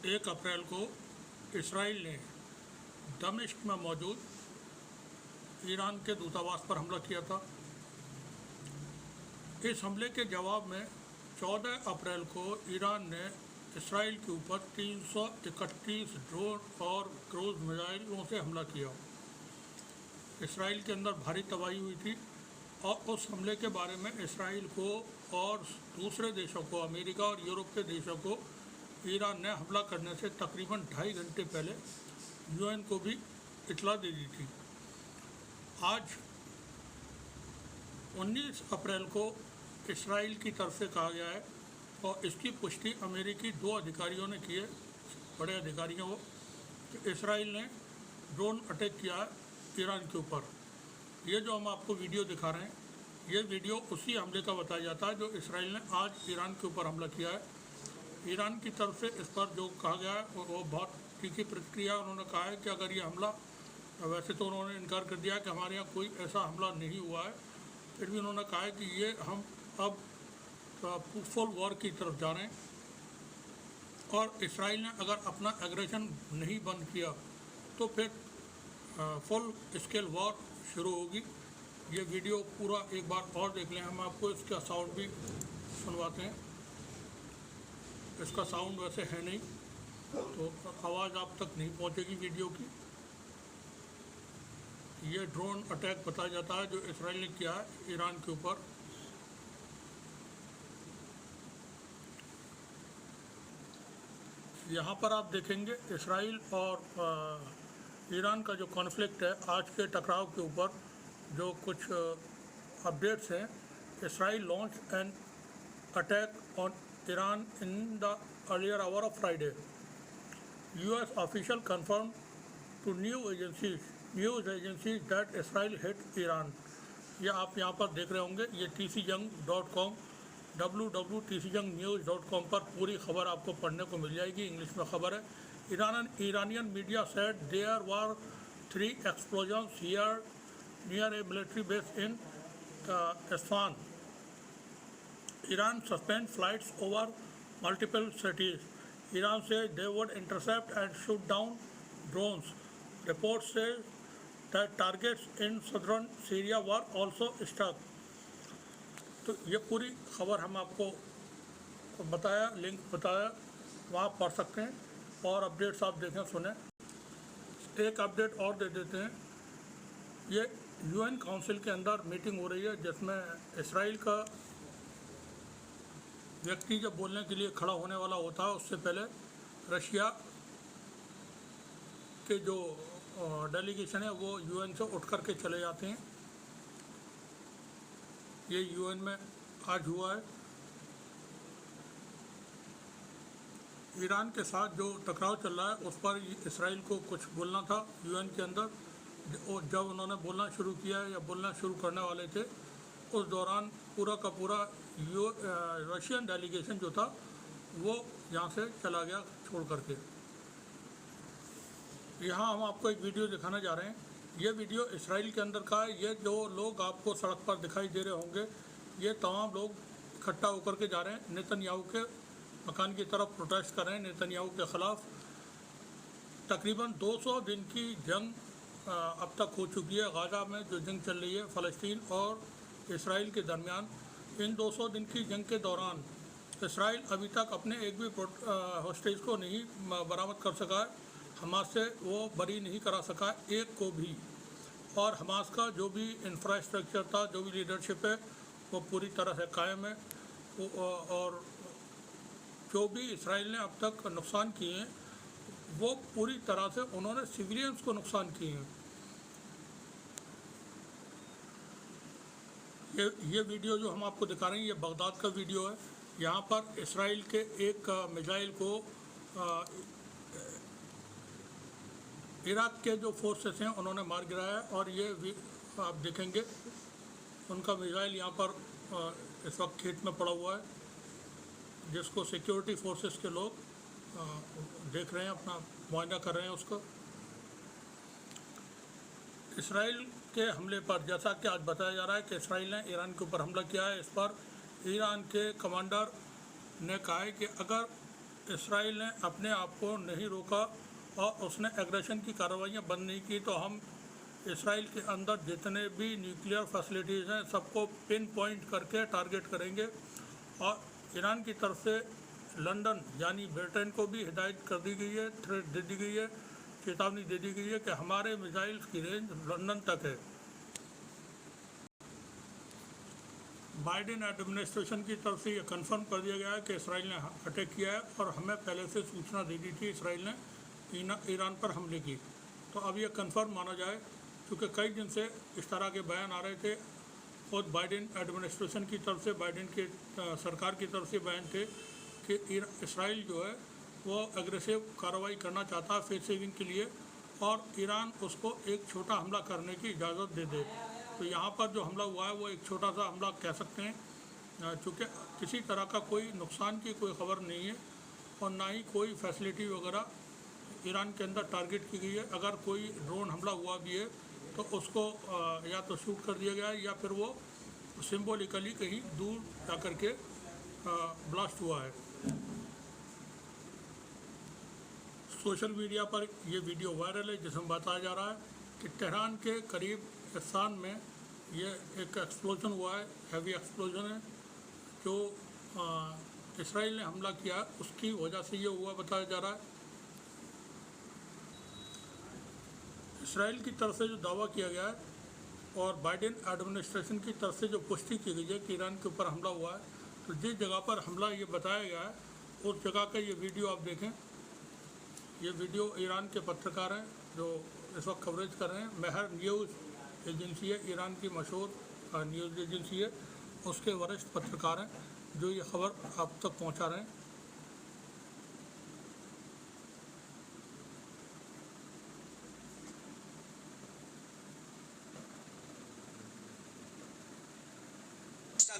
1 अप्रैल को इसराइल ने दमिश्क में मौजूद ईरान के दूतावास पर हमला किया था। इस हमले के जवाब में 14 अप्रैल को ईरान ने इसराइल के ऊपर 331 ड्रोन और क्रूज मिसाइलों से हमला किया। इसराइल के अंदर भारी तबाही हुई थी और उस हमले के बारे में इसराइल को और दूसरे देशों को, अमेरिका और यूरोप के देशों को ईरान ने हमला करने से तकरीबन 2.5 घंटे पहले यूएन को भी इतला दे दी थी। आज 19 अप्रैल को इसराइल की तरफ से कहा गया है और इसकी पुष्टि अमेरिकी 2 अधिकारियों ने की है, बड़े अधिकारियों को, कि इसराइल ने ड्रोन अटैक किया है ईरान के ऊपर। ये जो हम आपको वीडियो दिखा रहे हैं, ये वीडियो उसी हमले का बताया जाता है जो इसराइल ने आज ईरान के ऊपर हमला किया है। ईरान की तरफ से इस पर जो कहा गया है वो बहुत तीखी प्रतिक्रिया उन्होंने कहा है कि अगर ये हमला, वैसे तो उन्होंने इनकार कर दिया कि हमारे यहाँ कोई ऐसा हमला नहीं हुआ है, फिर भी उन्होंने कहा है कि ये हम अब फुल वॉर की तरफ जा रहे हैं और इसराइल ने अगर अपना एग्रेशन नहीं बंद किया तो फिर फुल स्केल वॉर शुरू होगी। ये वीडियो पूरा एक बार और देख लें, हम आपको इसका साउंड भी सुनवाते हैं। इसका साउंड वैसे है नहीं तो आवाज़ आप तक नहीं पहुंचेगी वीडियो की। ये ड्रोन अटैक बताया जाता है जो इसराइल ने किया है ईरान के ऊपर। यहाँ पर आप देखेंगे इसराइल और ईरान का जो कॉन्फ्लिक्ट है, आज के टकराव के ऊपर जो कुछ अपडेट्स हैं। Israel launch an attack on Iran in the earlier hour of Friday. U.S. official confirmed to news agencies that Israel hit Iran. ये आप यहाँ पर देख रहे होंगे, ये tcjung.com www.tcjungnews.com पर पूरी खबर आपको पढ़ने को मिल जाएगी। इंग्लिश में खबर है। Iranian media said there were 3 explosions here near a military base in Isfahan. Iran suspend flights over multiple cities. Iran says they would intercept and shoot down drones. Reports say that targets in southern Syria were also struck. तो ये पूरी खबर हम आपको बताया, link बताया, वहाँ पढ़ सकते हैं और अपडेट्स आप देखें, सुने। एक अपडेट और दे देते हैं। ये यूएन काउंसिल के अंदर मीटिंग हो रही है जिसमें इसराइल का व्यक्ति जब बोलने के लिए खड़ा होने वाला होता है उससे पहले रशिया के जो डेलीगेशन है वो यूएन से उठ कर के चले जाते हैं। ये यूएन में आज हुआ है। ईरान के साथ जो टकराव चल रहा है उस पर इसराइल को कुछ बोलना था यूएन के अंदर। जब उन्होंने बोलना शुरू किया या बोलना शुरू करने वाले थे, उस दौरान पूरा का पूरा रशियन डेलीगेशन जो था वो यहाँ से चला गया छोड़ करके। यहाँ हम आपको एक वीडियो दिखाने जा रहे हैं। ये वीडियो इसराइल के अंदर का है। ये जो लोग आपको सड़क पर दिखाई दे रहे होंगे, ये तमाम लोग इकट्ठा होकर के जा रहे हैं, नेतन्याहू के मकान की तरफ प्रोटेस्ट कर रहे हैं, नेतन्याहू के ख़िलाफ़। तकरीबन 200 दिन की जंग अब तक हो चुकी है। गाज़ा में जो जंग चल रही है फ़लस्तीन और इसराइल के दरमियान, इन 200 दिन की जंग के दौरान इसराइल अभी तक अपने एक भी हॉस्टेज को नहीं बरामद कर सका है। हमास से वो बरी नहीं करा सका एक को भी, और हमास का जो भी इंफ्रास्ट्रक्चर था, जो भी लीडरशिप है, वो पूरी तरह से कायम है। और जो भी इसराइल ने अब तक नुकसान किए हैं वो पूरी तरह से उन्होंने सिविलियंस को नुकसान किए हैं। ये वीडियो जो हम आपको दिखा रहे हैं ये बगदाद का वीडियो है। यहाँ पर इसराइल के एक मिसाइल को इराक के जो फोर्सेस हैं उन्होंने मार गिराया है और ये आप देखेंगे उनका मिसाइल यहाँ पर इस वक्त खेत में पड़ा हुआ है, जिसको सिक्योरिटी फोर्सेस के लोग देख रहे हैं, अपना मुआयना कर रहे हैं उसको। इसराइल के हमले पर जैसा कि आज बताया जा रहा है कि इसराइल ने ईरान के ऊपर हमला किया है। इस पर ईरान के कमांडर ने कहा है कि अगर इसराइल ने अपने आप को नहीं रोका और उसने एग्रेशन की कार्रवाइयाँ बंद नहीं की, तो हम इसराइल के अंदर जितने भी न्यूक्लियर फैसिलिटीज़ हैं सबको पिन पॉइंट करके टारगेट करेंगे। और ईरान की तरफ से लंदन यानी ब्रिटेन को भी हिदायत कर दी गई है, थ्रेट दे दी गई है, चेतावनी दे दी गई है कि हमारे मिसाइल्स की रेंज लंदन तक है। बाइडेन एडमिनिस्ट्रेशन की तरफ से ये कंफर्म कर दिया गया है कि इसराइल ने अटैक किया है और हमें पहले से सूचना दे दी थी इसराइल ने ईरान पर हमले की। तो अब ये कंफर्म माना जाए, क्योंकि कई दिन से इस तरह के बयान आ रहे थे। खुद बाइडेन एडमिनिस्ट्रेशन की तरफ से, बाइडेन के सरकार की तरफ से बयान थे कि इसराइल जो है वो एग्रेसिव कार्रवाई करना चाहता है फेस सेविंग के लिए, और ईरान उसको एक छोटा हमला करने की इजाज़त दे दे। तो यहाँ पर जो हमला हुआ है वो एक छोटा सा हमला कह सकते हैं, चूँकि किसी तरह का कोई नुकसान की कोई खबर नहीं है और ना ही कोई फैसिलिटी वगैरह ईरान के अंदर टारगेट की गई है। अगर कोई ड्रोन हमला हुआ भी है तो उसको या तो शूट कर दिया गया है या फिर वो सिंबॉलिकली कहीं दूर जा कर के ब्लास्ट हुआ है। सोशल मीडिया पर ये वीडियो वायरल है जिसमें बताया जा रहा है कि तेहरान के करीब स्थान में ये एक एक्सप्लोजन हुआ है, हैवी एक्सप्लोजन है, जो इसराइल ने हमला किया उसकी वजह से ये हुआ बताया जा रहा है। इसराइल की तरफ से जो दावा किया गया है और बाइडेन एडमिनिस्ट्रेशन की तरफ से जो पुष्टि की गई है कि ईरान के ऊपर हमला हुआ है, तो जिस जगह पर हमला ये बताया गया है उस जगह का ये वीडियो आप देखें। ये वीडियो ईरान के पत्रकार हैं जो इस वक्त कवरेज कर रहे हैं। महर न्यूज़ एजेंसी है, ईरान की मशहूर न्यूज़ एजेंसी है, उसके वरिष्ठ पत्रकार हैं जो ये खबर आप तक पहुंचा रहे हैं।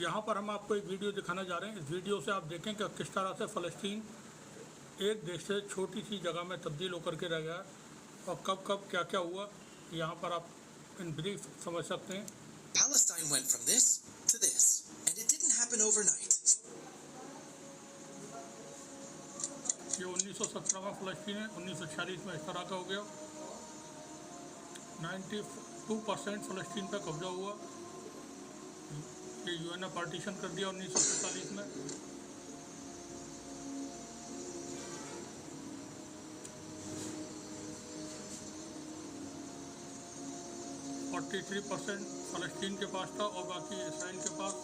यहाँ पर हम आपको एक वीडियो दिखाना जा रहे हैं। इस वीडियो से आप देखें कि किस तरह से फ़लस्तीन एक देश से छोटी सी जगह में तब्दील होकर के रह गया और कब कब क्या क्या हुआ, यहाँ पर आप इन ब्रीफ समझ सकते हैं। Palestine went from this to this and it didn't happen overnight. ये 1917 में फ़लस्तीन है, 1946 में इस तरह का हो गया। 92% फ़लस्तीन पर कब्जा हुआ। ये यूएन ने पार्टीशन कर दिया 1947 में। और 43% फ़लस्तीन के पास था और बाकी इसराइल के पास।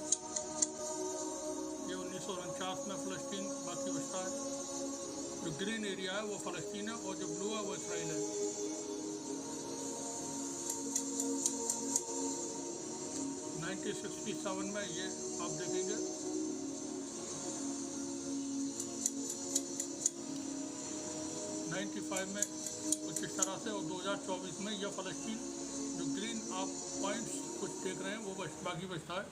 ये 1949 में फ़लस्तीन बाकी बचता है। जो ग्रीन एरिया है वो फ़लस्तीन है और जो ब्लू है वो इसराइल है। 1967 में ये आप देखेंगे। 95 में कुछ इस तरह से और 2024 में यह फ़लस्तीन जो ग्रीन आप पॉइंट्स कुछ देख रहे हैं वो बाकी बचता है।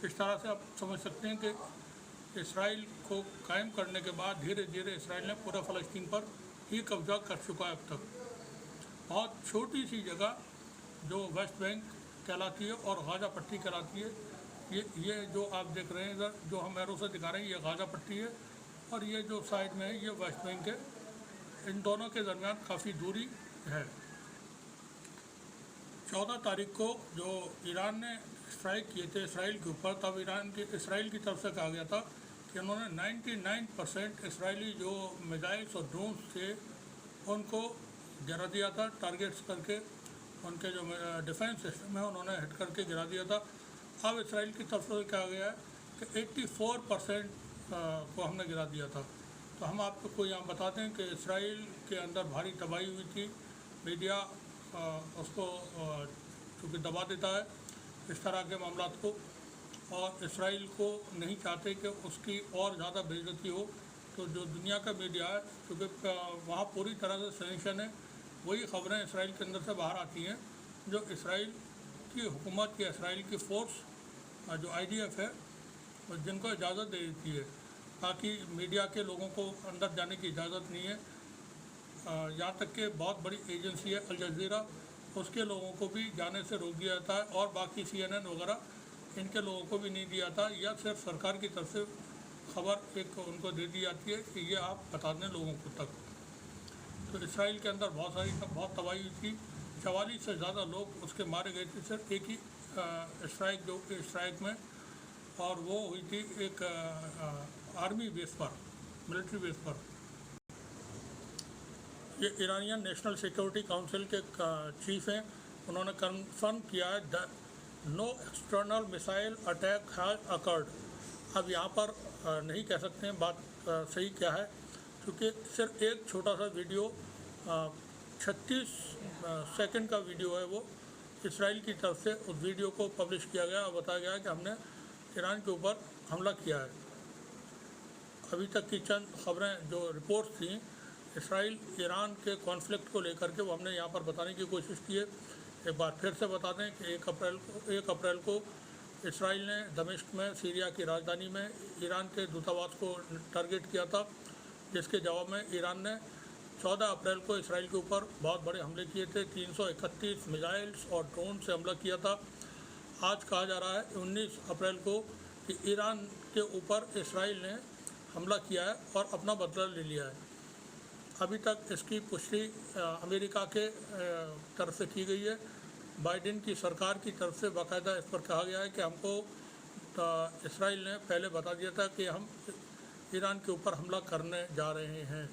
इस तरह से आप समझ सकते हैं कि इसराइल को कायम करने के बाद धीरे धीरे इसराइल ने पूरा फ़लस्तीन पर ही कब्जा कर चुका है अब तक। बहुत छोटी सी जगह जो वेस्ट बैंक कहलाती है और गाज़ा पट्टी कहलाती है, ये जो आप देख रहे हैं इधर जो हम एरो से दिखा रहे हैं ये गाज़ा पट्टी है और ये जो साइड में है ये वेस्ट बैंक है। इन दोनों के दरमियान काफ़ी दूरी है। 14 तारीख को जो ईरान ने स्ट्राइक किए थे इसराइल के ऊपर, तब इसराइल की तरफ से कहा गया था कि उन्होंने 99% इसराइली जो मिसाइल्स और ड्रोन्स थे उनको गिरा दिया था, टारगेट्स करके उनके जो डिफेंस सिस्टम है उन्होंने हिट करके गिरा दिया था। अब इसराइल की तरफ से कहा गया है कि 84% को हमने गिरा दिया था। तो हम आपको यहाँ बताते हैं कि इसराइल के अंदर भारी तबाही हुई थी। मीडिया उसको चूँकि दबा देता है इस तरह के मामलों को और इसराइल को नहीं चाहते कि उसकी और ज़्यादा बेइज्जती हो। तो जो दुनिया का मीडिया है क्योंकि वहाँ पूरी तरह से सेंशन है, वही ख़बरें इसराइल के अंदर से बाहर आती हैं जो इसराइल की हुकूमत की इसराइल की फ़ोर्स जो IDF है जिनको इजाज़त दे देती है, ताकि मीडिया के लोगों को अंदर जाने की इजाज़त नहीं है। यहाँ तक कि बहुत बड़ी एजेंसी है अल जज़ीरा, उसके लोगों को भी जाने से रोक दिया जाता है, और बाकी CNN वगैरह इनके लोगों को भी नहीं दिया जाता। या सिर्फ सरकार की तरफ से खबर एक उनको दे दी जाती है कि ये आप बता दें लोगों को तक। तो इसराइल के अंदर बहुत तबाही हुई थी। 44 से ज़्यादा लोग उसके मारे गए थे सिर्फ एक ही स्ट्राइक में, और वो हुई थी एक आर्मी बेस पर, मिलिट्री बेस पर। ये ईरानियन नेशनल सिक्योरिटी काउंसिल के चीफ हैं, उन्होंने कंफर्म किया है no external missile attack has occurred. अब यहाँ पर नहीं कह सकते हैं बात सही क्या है, क्योंकि सिर्फ एक छोटा सा वीडियो 36 सेकंड का वीडियो है, वो इसराइल की तरफ से उस वीडियो को पब्लिश किया गया और बताया गया कि हमने ईरान के ऊपर हमला किया है। अभी तक की चंद खबरें जो रिपोर्ट्स थी इसराइल ईरान के कॉन्फ्लिक्ट को लेकर के, वो हमने यहाँ पर बताने की कोशिश की है। एक बार फिर से बता दें कि 1 अप्रैल को इसराइल ने दमिश्क में, सीरिया की राजधानी में, ईरान के दूतावास को टारगेट किया था, जिसके जवाब में ईरान ने 14 अप्रैल को इसराइल के ऊपर बहुत बड़े हमले किए थे। 331 मिसाइल्स और ड्रोन से हमला किया था। आज कहा जा रहा है 19 अप्रैल को कि ईरान के ऊपर इसराइल ने हमला किया है और अपना बदला ले लिया है। अभी तक इसकी पुष्टि अमेरिका के तरफ से की गई है। बाइडेन की सरकार की तरफ से बाकायदा इस पर कहा गया है कि हमको इसराइल ने पहले बता दिया था कि हम ईरान के ऊपर हमला करने जा रहे हैं।